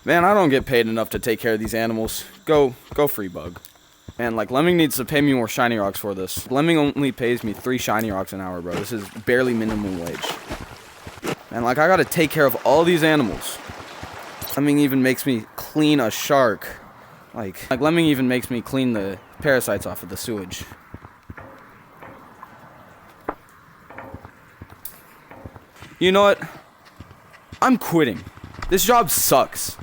Man, I don't get paid enough to take care of these animals. Go free bug. Man, like, Lemming needs to pay me more shiny rocks for this. Lemming only pays me 3 shiny rocks an hour, bro. This is barely minimum wage. Man, like, I gotta take care of all these animals. Lemming even makes me clean a shark. Like Lemming even makes me clean the parasites off of the sewage. You know what? I'm quitting. This job sucks.